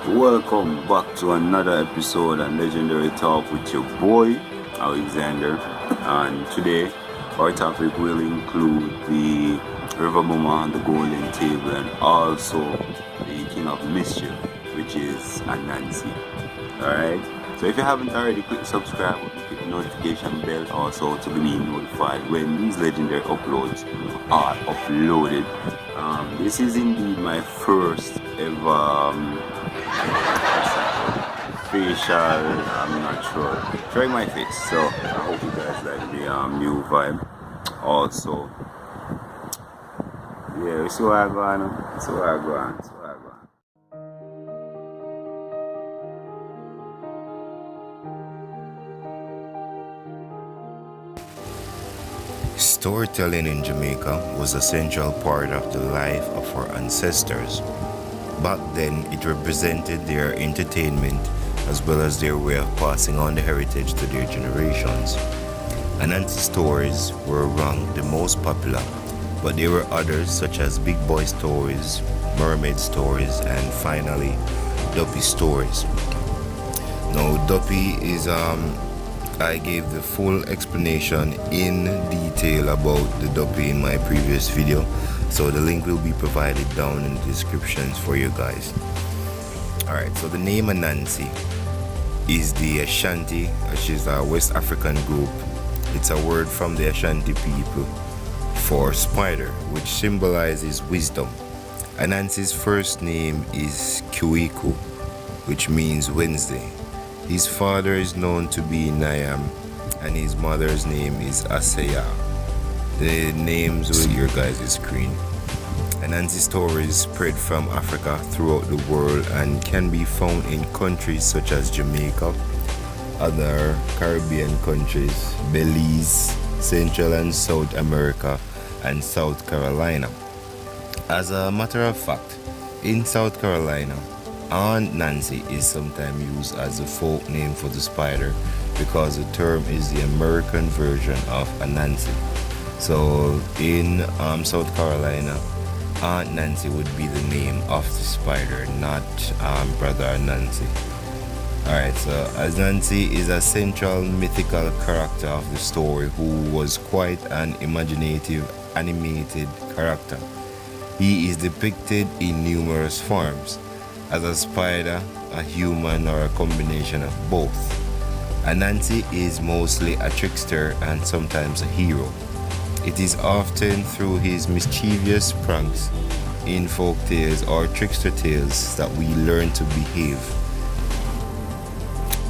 Welcome back to another episode and Legendary Talk with your boy Alexander. And today our topic will include the River Mumma and the Golden Table, and also the King of Mischief, which is Anansi. Alright? So if you haven't already, click subscribe, click the notification bell also to be notified when these legendary uploads are uploaded. This is indeed my first ever facial, I'm not sure, showing my face, so I hope you guys like the new vibe. Also, yeah, we see what I go on, see what I go on, see what I go on. Storytelling in Jamaica was a central part of the life of our ancestors. Back then, it represented their entertainment as well as their way of passing on the heritage to their generations. Anansi stories were ranked the most popular, but there were others such as Big Boy stories, Mermaid stories, and finally, Duppy stories. Now, Duppy is I gave the full explanation in detail about the Duppy in my previous video, so the link will be provided down in the descriptions for you guys. Alright, so the name Anansi is the Ashanti, which is a West African group. It's a word from the Ashanti people for spider, which symbolizes wisdom. Anansi's first name is Kiwiku, which means Wednesday. His father is known to be Nayam, and his mother's name is Asaya. The names will your guys' screen. Anansi stories spread from Africa throughout the world and can be found in countries such as Jamaica, other Caribbean countries, Belize, Central and South America, and South Carolina. As a matter of fact, in South Carolina, Aunt Nancy is sometimes used as a folk name for the spider because the term is the American version of Anansi. So in South Carolina, Aunt Nancy would be the name of the spider, not Brother Anansi. Alright, so Anansi is a central mythical character of the story who was quite an imaginative animated character. He is depicted in numerous forms, as a spider, a human, or a combination of both. Anansi is mostly a trickster and sometimes a hero. It is often through his mischievous pranks in folk tales or trickster tales that we learn to behave.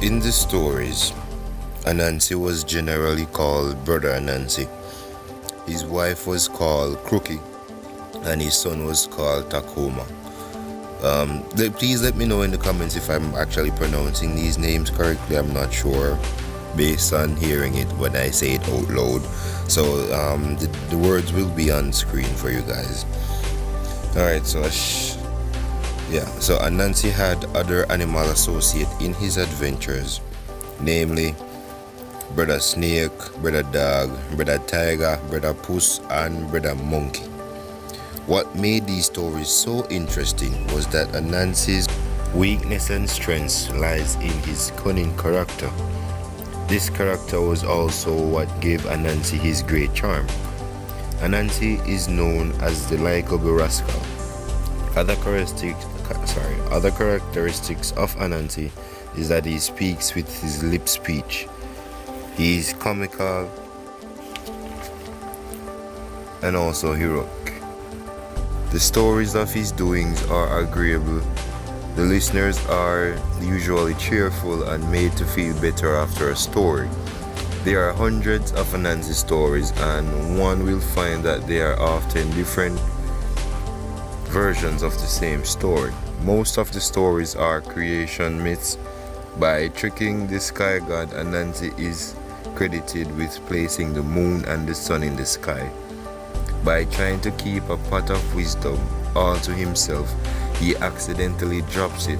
In the stories, Anansi was generally called Brother Anansi. His wife was called Crookie, and his son was called Takoma. Please let me know in the comments if I'm actually pronouncing these names correctly. I'm not sure based on hearing it when I say it out loud. So the words will be on screen for you guys. Alright, so Anansi had other animal associates in his adventures, namely Brother Snake, Brother Dog, Brother Tiger, Brother Puss, and Brother Monkey. What made these stories so interesting was that Anansi's weakness and strength lies in his cunning character. This character was also what gave Anansi his great charm. Anansi is known as the likable rascal. Other characteristics of Anansi is that he speaks with his lip speech. He is comical and also heroic. The stories of his doings are agreeable. The listeners are usually cheerful and made to feel better after a story. There are hundreds of Anansi stories, and one will find that they are often different versions of the same story. Most of the stories are creation myths. By tricking the sky god, Anansi is credited with placing the moon and the sun in the sky. By trying to keep a pot of wisdom all to himself, he accidentally drops it,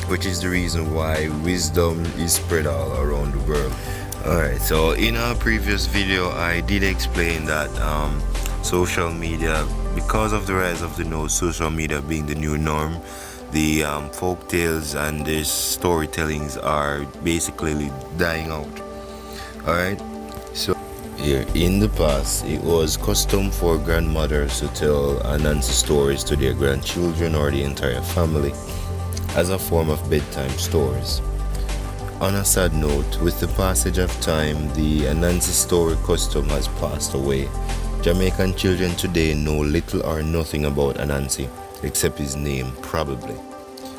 which is the reason why wisdom is spread all around the world. Alright, so in our previous video I did explain that social media, because of the rise of the social media being the new norm, The folk tales and the storytellings are basically dying out. Alright? So, here, in the past, it was custom for grandmothers to tell Anansi stories to their grandchildren or the entire family as a form of bedtime stories. On a sad note, with the passage of time, the Anansi story custom has passed away. Jamaican children today know little or nothing about Anansi, except his name, probably.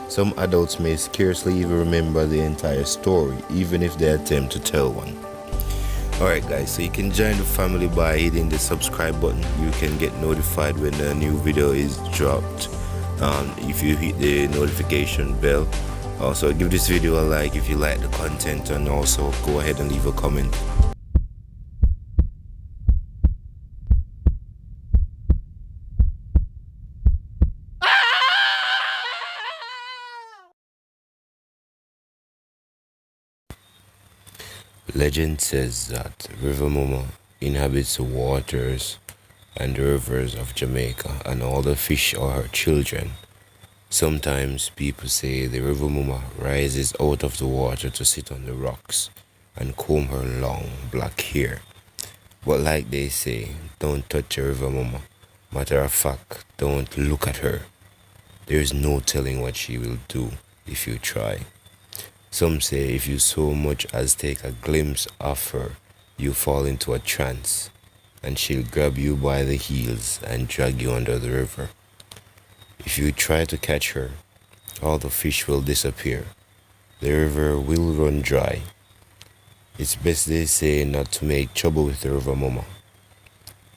Some adults may scarcely even remember the entire story, even if they attempt to tell one. Alright guys, so you can join the family by hitting the subscribe button. You can get notified when a new video is dropped if you hit the notification bell. Also give this video a like if you like the content, and also go ahead and leave a comment. Legend says that River Mumma inhabits the waters and the rivers of Jamaica, and all the fish are her children. Sometimes people say the River Mumma rises out of the water to sit on the rocks and comb her long black hair. But like they say, don't touch a River Mumma. Matter of fact, don't look at her. There is no telling what she will do if you try. Some say if you so much as take a glimpse of her, you fall into a trance, and she'll grab you by the heels and drag you under the river. If you try to catch her, all the fish will disappear. The river will run dry. It's best, they say, not to make trouble with the River Mumma.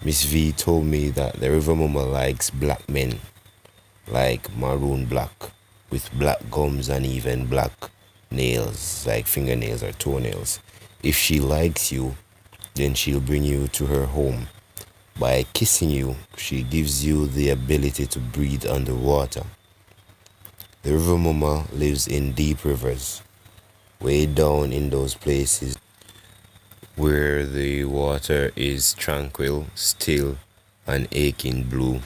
Miss V told me that the River Mumma likes black men, like maroon black, with black gums and even black nails, like fingernails or toenails. If she likes you, then she'll bring you to her home. By kissing you, she gives you the ability to breathe underwater. The River Mumma lives in deep rivers, way down in those places where the water is tranquil, still, and aching blue.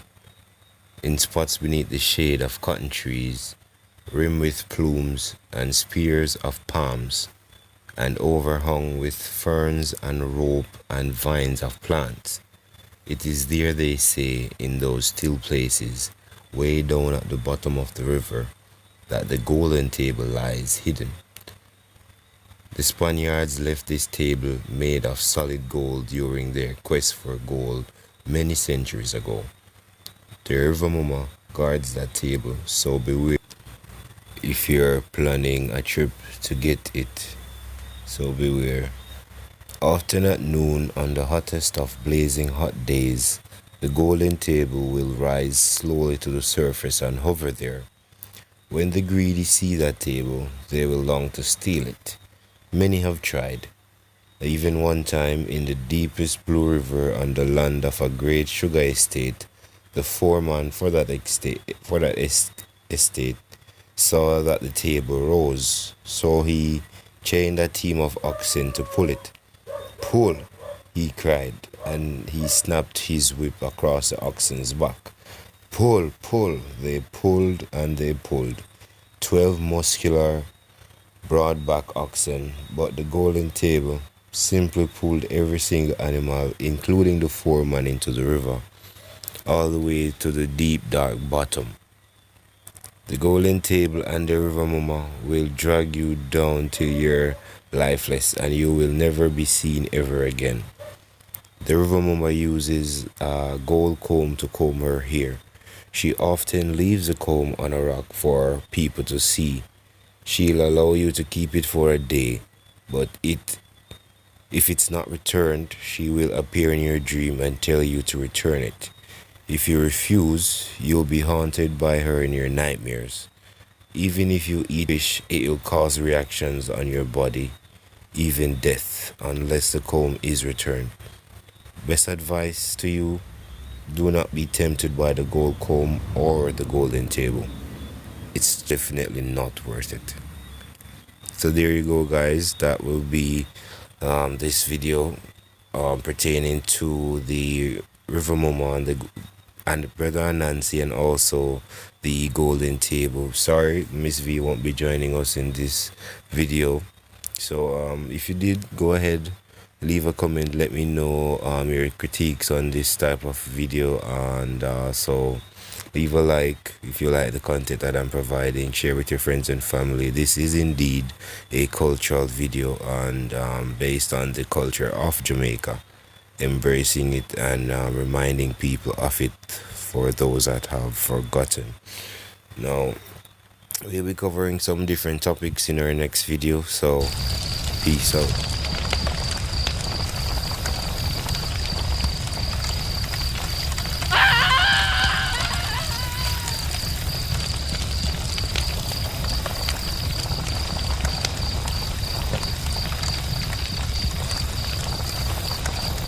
In spots beneath the shade of cotton trees, rimmed with plumes and spears of palms, and overhung with ferns and rope and vines of plants. It is there, they say, in those still places, way down at the bottom of the river, that the golden table lies hidden. The Spaniards left this table made of solid gold during their quest for gold many centuries ago. The River Mumma guards that table, so beware if you're planning a trip to get it. So beware. Often at noon, on the hottest of blazing hot days, the golden table will rise slowly to the surface and hover there. When the greedy see that table, they will long to steal it. Many have tried. Even one time, in the deepest blue river on the land of a great sugar estate, the foreman for that estate saw that the table rose, so he chained a team of oxen to pull it. "Pull!" he cried, and he snapped his whip across the oxen's back. "Pull, pull!" They pulled and they pulled. 12 muscular, broad-back oxen, but the golden table simply pulled every single animal, including the foreman, into the river, all the way to the deep dark bottom. The golden table and the River Mumma will drag you down till you're lifeless and you will never be seen ever again. The River Mumma uses a gold comb to comb her hair. She often leaves the comb on a rock for people to see. She'll allow you to keep it for a day, but if it's not returned, she will appear in your dream and tell you to return it. If you refuse, you'll be haunted by her in your nightmares. Even if you eat fish, it will cause reactions on your body, even death, unless the comb is returned. Best advice to you, do not be tempted by the gold comb or the golden table. It's definitely not worth it. So there you go, guys. That will be this video pertaining to the River Mumma and the and Brother Anansi, and also the Golden Table. Sorry, Miss V won't be joining us in this video. So if you did, go ahead, leave a comment, let me know your critiques on this type of video, and so leave a like if you like the content that I'm providing. Share with your friends and family. This is indeed a cultural video, and based on the culture of Jamaica, embracing it and reminding people of it for those that have forgotten. Now, we'll be covering some different topics in our next video, so peace out.